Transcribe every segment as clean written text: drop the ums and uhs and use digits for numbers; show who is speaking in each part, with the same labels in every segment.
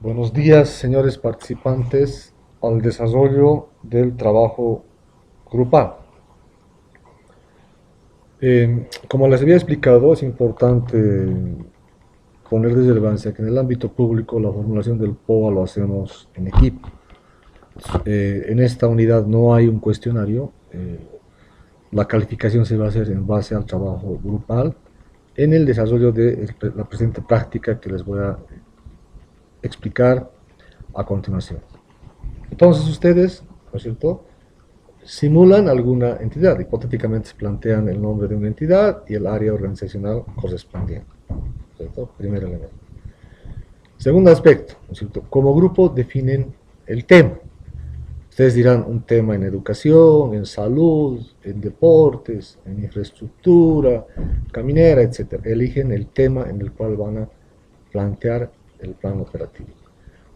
Speaker 1: Buenos días, señores participantes, al desarrollo del trabajo grupal. Como les había explicado, es importante poner de relevancia que en el ámbito público la formulación del POA lo hacemos en equipo. En esta unidad no hay un cuestionario, la calificación se va a hacer en base al trabajo grupal en el desarrollo de la presente práctica que les voy a explicar a continuación. Entonces ustedes, ¿no es cierto?, simulan alguna entidad. Hipotéticamente se plantean el nombre de una entidad y el área organizacional correspondiente. ¿Cierto? Primer elemento. Segundo aspecto, ¿no es cierto? Como grupo definen el tema. Ustedes dirán un tema en educación, en salud, en deportes, en infraestructura, caminera, etc. Eligen el tema en el cual van a plantear el plan operativo.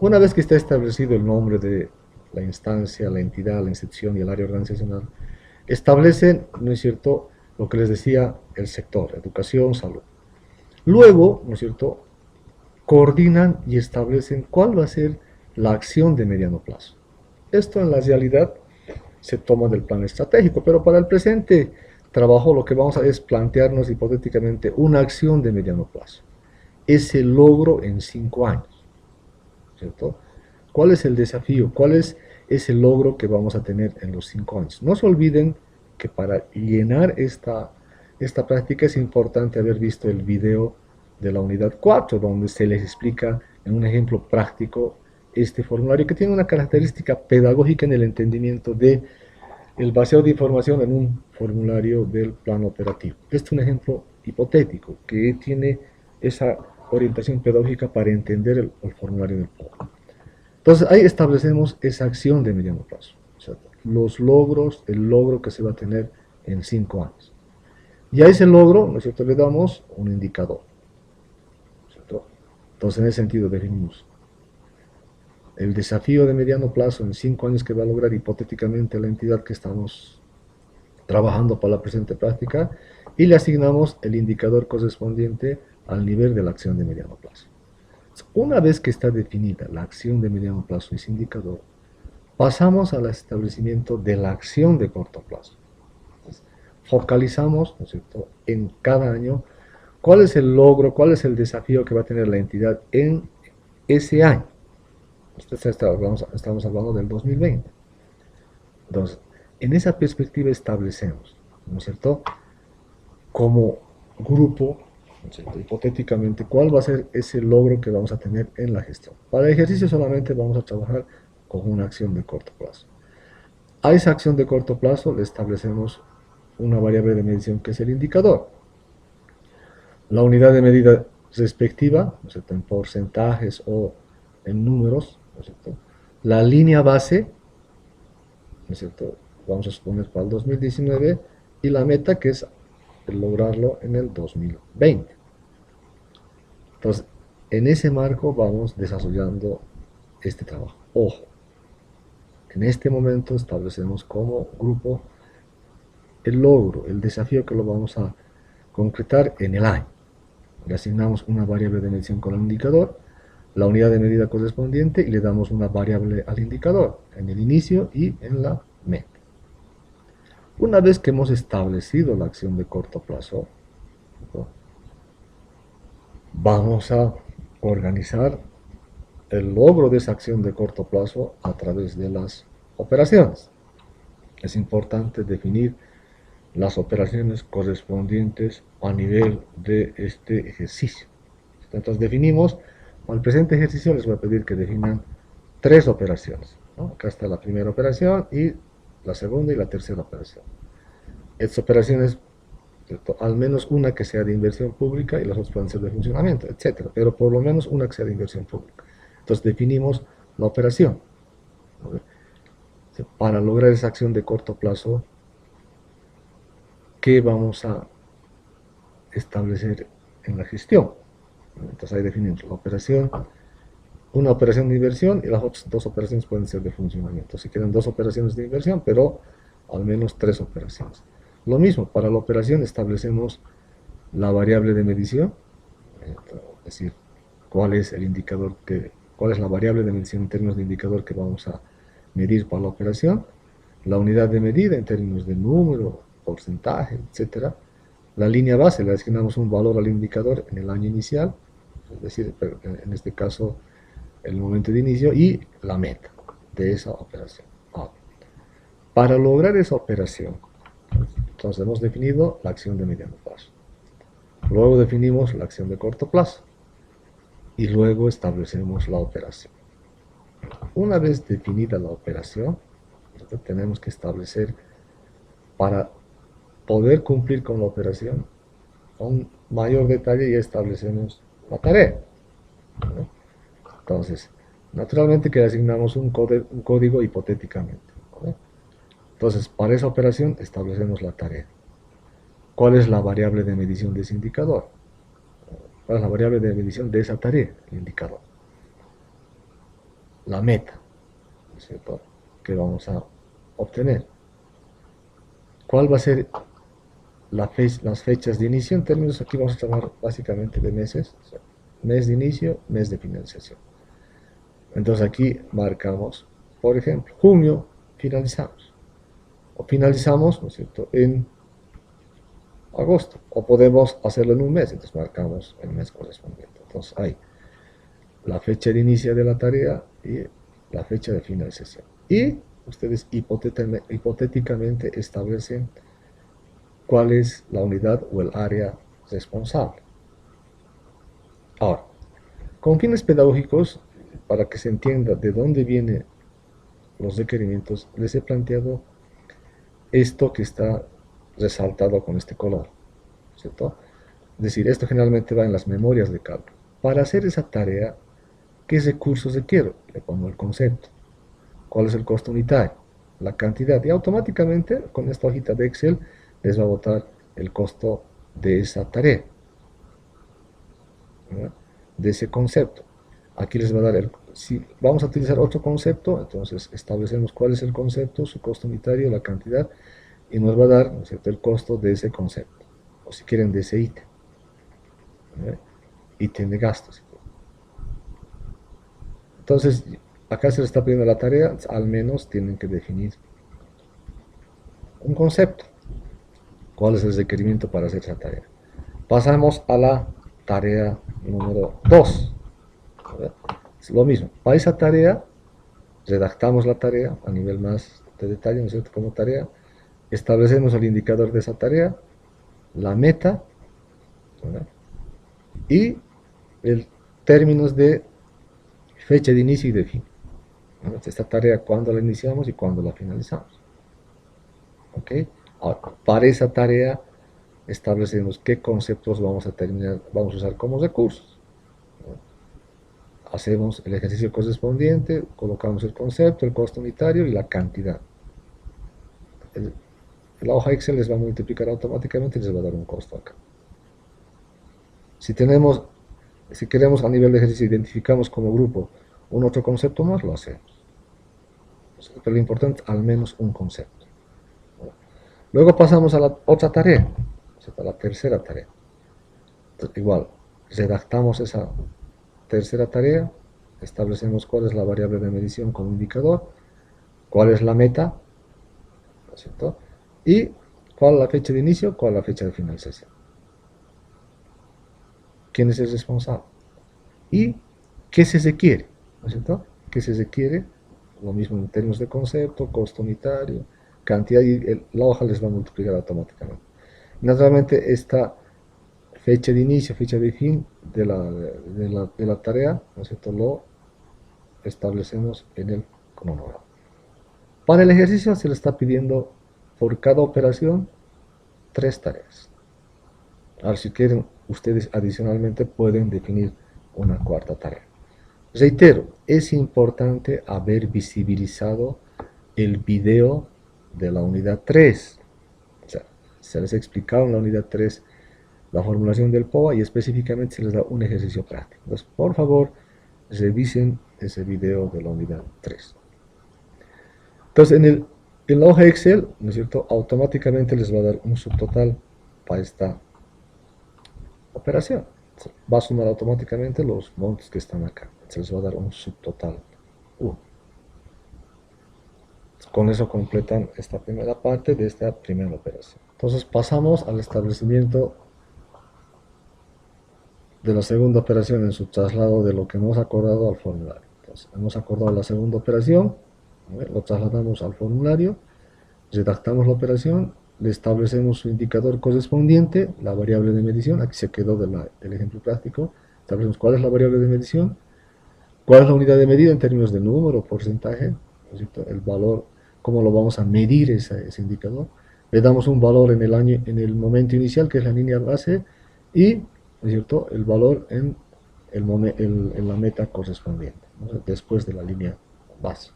Speaker 1: Una vez que está establecido el nombre de la instancia, la entidad, la institución y el área organizacional, establecen, ¿no es cierto?, lo que les decía, el sector, educación, salud. Luego, ¿no es cierto?, coordinan y establecen cuál va a ser la acción de mediano plazo. Esto en la realidad se toma del plan estratégico, pero para el presente trabajo lo que vamos a hacer es plantearnos hipotéticamente una acción de mediano plazo. Ese logro en 5 años, ¿cierto? ¿Cuál es el desafío? ¿Cuál es ese logro que vamos a tener en los 5 años? No se olviden que para llenar esta práctica es importante haber visto el video de la unidad 4, donde se les explica en un ejemplo práctico este formulario que tiene una característica pedagógica en el entendimiento de el vaciado de información en un formulario del plan operativo. Este es un ejemplo hipotético que tiene esa orientación pedagógica para entender el formulario del plan. Entonces ahí establecemos esa acción de mediano plazo, ¿cierto? Los logros, el logro que se va a tener en 5 años. Y a ese logro, ¿no es cierto?, le damos un indicador, ¿cierto? Entonces en ese sentido definimos el desafío de mediano plazo en 5 años que va a lograr hipotéticamente la entidad que estamos trabajando para la presente práctica y le asignamos el indicador correspondiente al nivel de la acción de mediano plazo. Una vez que está definida la acción de mediano plazo y ese indicador, pasamos al establecimiento de la acción de corto plazo. Entonces, focalizamos, ¿no es cierto?, en cada año cuál es el logro, cuál es el desafío que va a tener la entidad en ese año. Estamos hablando del 2020. Entonces, en esa perspectiva establecemos, ¿no es cierto?, como grupo, ¿no es cierto?, hipotéticamente, cuál va a ser ese logro que vamos a tener en la gestión. Para el ejercicio solamente vamos a trabajar con una acción de corto plazo. A esa acción de corto plazo le establecemos una variable de medición que es el indicador. La unidad de medida respectiva, ¿no es cierto?, en porcentajes o en números, ¿no es cierto?, la línea base, ¿no es cierto?, vamos a suponer para el 2019, y la meta que es lograrlo en el 2020. Entonces, en ese marco vamos desarrollando este trabajo. Ojo, en este momento establecemos como grupo el logro, el desafío que lo vamos a concretar en el año. Le asignamos una variable de medición con el indicador, la unidad de medida correspondiente y le damos una variable al indicador en el inicio y en la meta. Una vez que hemos establecido la acción de corto plazo, ¿no?, vamos a organizar el logro de esa acción de corto plazo a través de las operaciones. Es importante definir las operaciones correspondientes a nivel de este ejercicio. Entonces definimos, para el presente ejercicio les voy a pedir que definan 3 operaciones, ¿no? Acá está la primera operación y la segunda y la tercera operación. Estas operaciones, ¿cierto?, al menos una que sea de inversión pública y las otras pueden ser de funcionamiento, etc. Pero por lo menos una que sea de inversión pública. Entonces definimos la operación. Para lograr esa acción de corto plazo, ¿qué vamos a establecer en la gestión? Entonces ahí definimos la operación, una operación de inversión y las otras 2 operaciones pueden ser de funcionamiento. Si quieren 2 operaciones de inversión, pero al menos 3 operaciones. Lo mismo, para la operación establecemos la variable de medición, es decir, cuál es el indicador cuál es la variable de medición en términos de indicador que vamos a medir para la operación, la unidad de medida en términos de número, porcentaje, etcétera. La línea base, le asignamos un valor al indicador en el año inicial, es decir, en este caso el momento de inicio, y la meta de esa operación. Ahora, para lograr esa operación, entonces hemos definido la acción de mediano plazo. Luego definimos la acción de corto plazo. Y luego establecemos la operación. Una vez definida la operación, tenemos que establecer, para poder cumplir con la operación, con mayor detalle ya establecemos la tarea. ¿No? Entonces, naturalmente que asignamos un código hipotéticamente. ¿No? Entonces, para esa operación establecemos la tarea. ¿Cuál es la variable de medición de ese indicador? ¿Cuál es la variable de medición de esa tarea? El indicador. La meta, ¿no es cierto?, que vamos a obtener. ¿Cuál va a ser las fechas de inicio? En términos, aquí vamos a hablar básicamente de meses, o sea, mes de inicio, mes de finalización. Entonces aquí marcamos, por ejemplo, junio, finalizamos. O finalizamos, ¿no es cierto?, en agosto. O podemos hacerlo en un mes, entonces marcamos el mes correspondiente. Entonces hay la fecha de inicio de la tarea y la fecha de finalización. Y ustedes hipotéticamente establecen cuál es la unidad o el área responsable. Ahora, con fines pedagógicos, para que se entienda de dónde vienen los requerimientos, les he planteado esto que está resaltado con este color, ¿cierto? Es decir, esto generalmente va en las memorias de cálculo. Para hacer esa tarea, ¿qué recursos requiero? Le pongo el concepto. ¿Cuál es el costo unitario? La cantidad. Y automáticamente, con esta hojita de Excel, les va a botar el costo de esa tarea, ¿verdad?, de ese concepto. Aquí les va a dar si vamos a utilizar otro concepto, entonces establecemos cuál es el concepto, su costo unitario, la cantidad, y nos va a dar, ¿no es cierto?, el costo de ese concepto, o si quieren de ese ítem, ¿verdad?, ítem de gastos. Entonces, acá se les está pidiendo la tarea, al menos tienen que definir un concepto. ¿Cuál es el requerimiento para hacer esa tarea? Pasamos a la tarea número 2. Es lo mismo. Para esa tarea, redactamos la tarea a nivel más de detalle, ¿no es cierto?, como tarea. Establecemos el indicador de esa tarea, la meta, ¿verdad?, y el términos de fecha de inicio y de fin. Esta tarea, cuándo la iniciamos y cuándo la finalizamos. ¿Ok? Ahora, para esa tarea establecemos qué conceptos vamos a usar como recursos. Hacemos el ejercicio correspondiente, colocamos el concepto, el costo unitario y la cantidad. La hoja Excel les va a multiplicar automáticamente y les va a dar un costo acá. Si queremos a nivel de ejercicio identificamos como grupo un otro concepto más, lo hacemos. Pero lo importante es al menos un concepto. Luego pasamos a la otra tarea, a la tercera tarea. Entonces, igual, redactamos esa tercera tarea, establecemos cuál es la variable de medición como indicador, cuál es la meta, ¿no es cierto?, y cuál es la fecha de inicio, cuál es la fecha de finalización. ¿Quién es el responsable? ¿Y qué se requiere? ¿No es cierto? ¿Qué se requiere? Lo mismo en términos de concepto, costo unitario, cantidad, y la hoja les va a multiplicar automáticamente. Naturalmente, esta fecha de inicio, fecha de fin de la tarea, ¿no es cierto?, lo establecemos en el cronograma. Para el ejercicio se le está pidiendo por cada operación 3 tareas. Ahora, si quieren, ustedes adicionalmente pueden definir una cuarta tarea. Reitero, es importante haber visibilizado el video de la unidad 3. O sea, se les ha explicado en la unidad 3 la formulación del POA y específicamente se les da un ejercicio práctico. Entonces, por favor, revisen ese video de la unidad 3. Entonces, en la hoja Excel, ¿no es cierto?, automáticamente les va a dar un subtotal para esta operación. Va a sumar automáticamente los montos que están acá. Se les va a dar un subtotal 1. Con eso completan esta primera parte de esta primera operación. Entonces pasamos al establecimiento de la segunda operación en su traslado de lo que hemos acordado al formulario. Entonces, hemos acordado la segunda operación, lo trasladamos al formulario, redactamos la operación, le establecemos su indicador correspondiente, la variable de medición, aquí se quedó del ejemplo práctico, establecemos cuál es la variable de medición, cuál es la unidad de medida en términos de número, porcentaje, ¿no es cierto? El valor, cómo lo vamos a medir ese indicador, le damos un valor en el año, en el momento inicial, que es la línea base, y ¿no es cierto? El valor en la meta correspondiente, ¿no? Después de la línea base.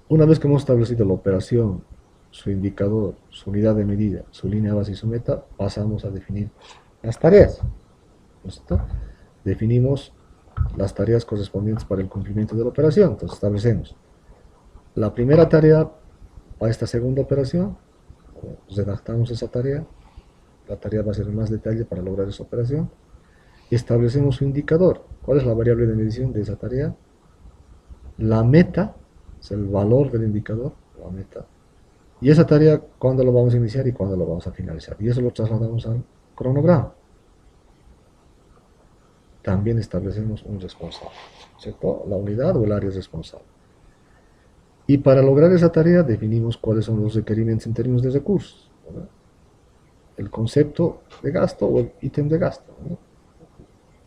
Speaker 1: Una vez que hemos establecido la operación, su indicador, su unidad de medida, su línea base y su meta, pasamos a definir las tareas. ¿No es cierto? Definimos las tareas correspondientes para el cumplimiento de la operación. Entonces establecemos la primera tarea para esta segunda operación, redactamos esa tarea, la tarea va a ser en más detalle para lograr esa operación, y establecemos su indicador. ¿Cuál es la variable de medición de esa tarea? La meta, es el valor del indicador, la meta, y esa tarea, cuándo lo vamos a iniciar y cuándo lo vamos a finalizar. Y eso lo trasladamos al cronograma. También establecemos un responsable, ¿cierto? La unidad o el área responsable. Y para lograr esa tarea definimos cuáles son los requerimientos en términos de recursos, ¿verdad? El concepto de gasto o el ítem de gasto, ¿verdad?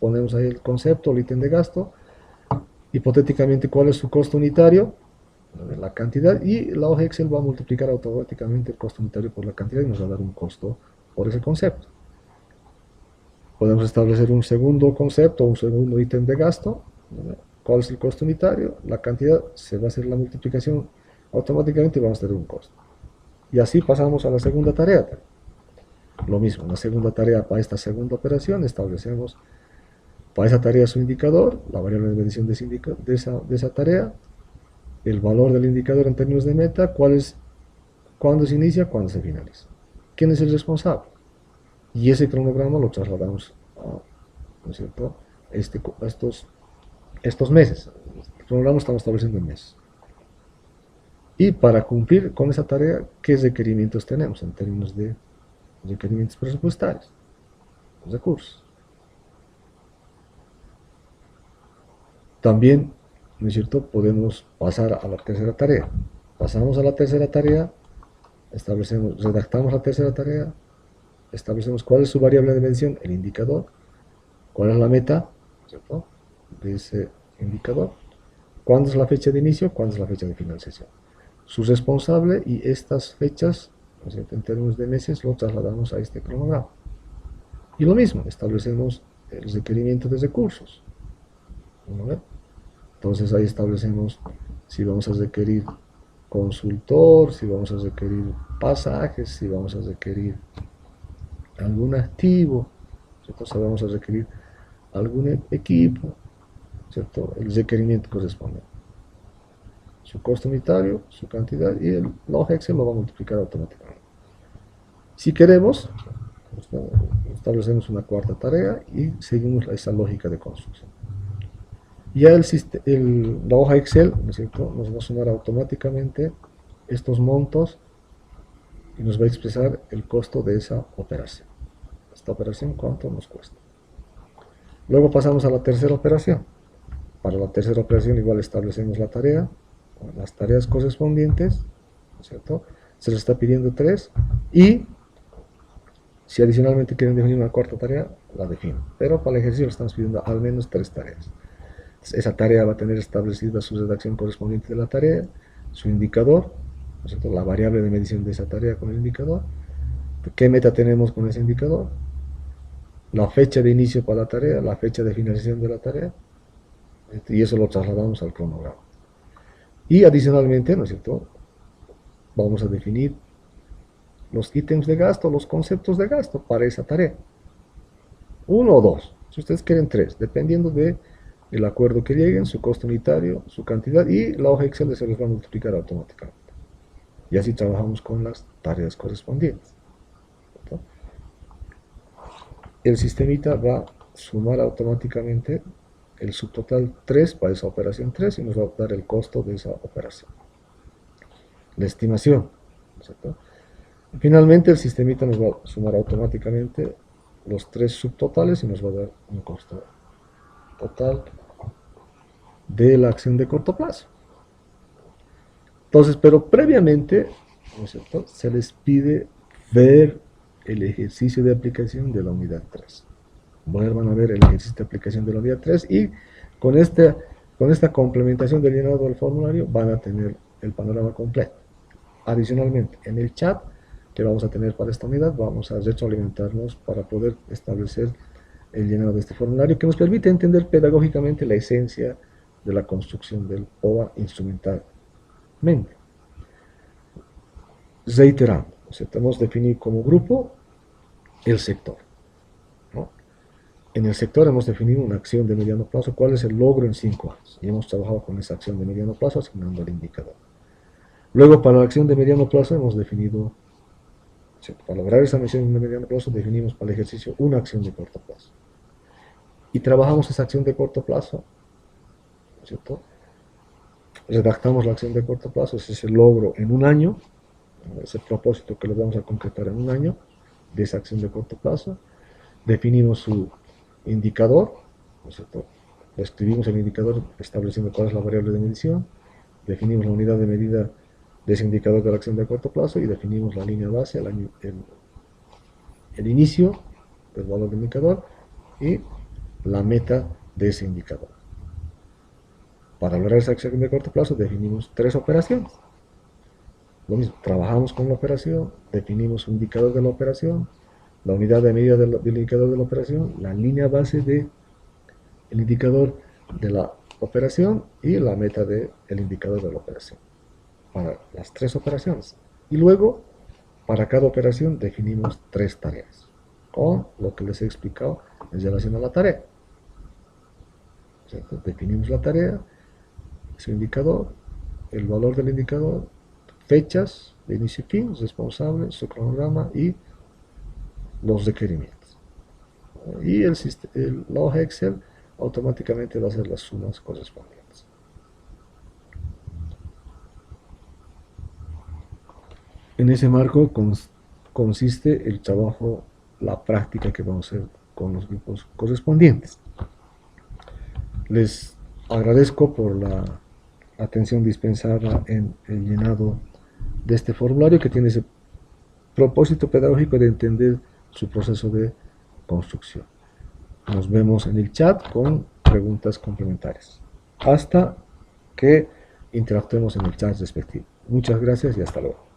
Speaker 1: Ponemos ahí el concepto, el ítem de gasto, hipotéticamente cuál es su costo unitario, la cantidad, y la hoja Excel va a multiplicar automáticamente el costo unitario por la cantidad y nos va a dar un costo por ese concepto. Podemos establecer un segundo concepto, un segundo ítem de gasto, ¿verdad? ¿Cuál es el costo unitario? La cantidad, se va a hacer la multiplicación automáticamente y vamos a tener un costo. Y así pasamos a la segunda tarea. Lo mismo, la segunda tarea para esta segunda operación establecemos para esa tarea su indicador, la variable de medición de esa tarea, el valor del indicador en términos de meta, cuándo se inicia, cuándo se finaliza. ¿Quién es el responsable? Y ese cronograma lo trasladamos ¿no es cierto? A estos meses. El cronograma estamos estableciendo en meses. Y para cumplir con esa tarea, ¿qué requerimientos tenemos en términos de requerimientos presupuestarios? Los recursos. También, ¿no es cierto?, podemos pasar a la tercera tarea. Pasamos a la tercera tarea, redactamos la tercera tarea, establecemos cuál es su variable de medición, el indicador, cuál es la meta, ¿cierto?, de ese indicador, cuándo es la fecha de inicio, cuándo es la fecha de finalización, su responsable, y estas fechas, ¿no es cierto?, en términos de meses, lo trasladamos a este cronograma. Y lo mismo, establecemos el requerimiento de recursos, ¿no? Entonces ahí establecemos si vamos a requerir consultor, si vamos a requerir pasajes, si vamos a requerir algún activo, ¿cierto? Si vamos a requerir algún equipo, ¿cierto? El requerimiento corresponde. Su costo unitario, su cantidad, y la hoja Excel lo va a multiplicar automáticamente. Si queremos, establecemos una cuarta tarea y seguimos esa lógica de construcción. Ya la hoja Excel, ¿no es cierto?, nos va a sumar automáticamente estos montos y nos va a expresar el costo de esa operación. Esta operación, ¿cuánto nos cuesta? Luego pasamos a la tercera operación. Para la tercera operación igual establecemos la tarea, las tareas correspondientes, ¿no es cierto? Se les está pidiendo 3 y si adicionalmente quieren definir una cuarta tarea, la definen. Pero para el ejercicio le estamos pidiendo al menos 3 tareas. Esa tarea va a tener establecida su redacción correspondiente de la tarea, su indicador, ¿no es cierto?, la variable de medición de esa tarea con el indicador, qué meta tenemos con ese indicador, la fecha de inicio para la tarea, la fecha de finalización de la tarea, y eso lo trasladamos al cronograma. Y adicionalmente, ¿no es cierto?, vamos a definir los ítems de gasto, los conceptos de gasto para esa tarea. 1 o 2, si ustedes quieren 3, dependiendo del acuerdo que lleguen, su costo unitario, su cantidad, y la hoja Excel se les va a multiplicar automáticamente. Y así trabajamos con las tareas correspondientes, ¿cierto? el sistemita va a sumar automáticamente el subtotal 3 para esa operación 3 y nos va a dar el costo de esa operación. La estimación, ¿cierto? Finalmente el sistemita nos va a sumar automáticamente los 3 subtotales y nos va a dar un costo total de la acción de corto plazo. Entonces, pero previamente, ¿no es cierto?, se les pide ver el ejercicio de aplicación de la unidad 3. Vuelvan a ver el ejercicio de aplicación de la unidad 3 y con esta complementación del llenado del formulario van a tener el panorama completo. Adicionalmente, en el chat que vamos a tener para esta unidad, vamos a retroalimentarnos para poder establecer el llenado de este formulario que nos permite entender pedagógicamente la esencia de la construcción del POA instrumentalmente. Reiterando, hemos definido como grupo el sector, ¿no? En el sector hemos definido una acción de mediano plazo, cuál es el logro en 5 años, y hemos trabajado con esa acción de mediano plazo asignando el indicador. Luego, para la acción de mediano plazo hemos definido, para lograr esa acción de mediano plazo, definimos para el ejercicio una acción de corto plazo. Y trabajamos esa acción de corto plazo, ¿cierto? Redactamos la acción de corto plazo, ese es el logro en un año, ese propósito que lo vamos a concretar en un año de esa acción de corto plazo. Definimos su indicador, ¿no es cierto? Escribimos el indicador estableciendo cuál es la variable de medición, definimos la unidad de medida de ese indicador de la acción de corto plazo y definimos la línea base, el inicio del valor del indicador y la meta de ese indicador. Para lograr esa acción de corto plazo definimos 3 operaciones. Lo mismo, trabajamos con la operación, definimos un indicador de la operación, la unidad de medida del indicador de la operación, la línea base del indicador de la operación y la meta del indicador de la operación. Para las 3 operaciones. Y luego, para cada operación definimos 3 tareas, con lo que les he explicado en relación a la tarea. ¿Cierto? Definimos la tarea, su indicador, el valor del indicador, fechas de inicio y fin, responsable, su cronograma y los requerimientos. Y la hoja Excel automáticamente va a hacer las sumas correspondientes. En ese marco consiste el trabajo, la práctica que vamos a hacer con los grupos correspondientes. Les agradezco por la atención dispensada en el llenado de este formulario que tiene ese propósito pedagógico de entender su proceso de construcción. Nos vemos en el chat con preguntas complementarias. Hasta que interactuemos en el chat respectivo. Muchas gracias y hasta luego.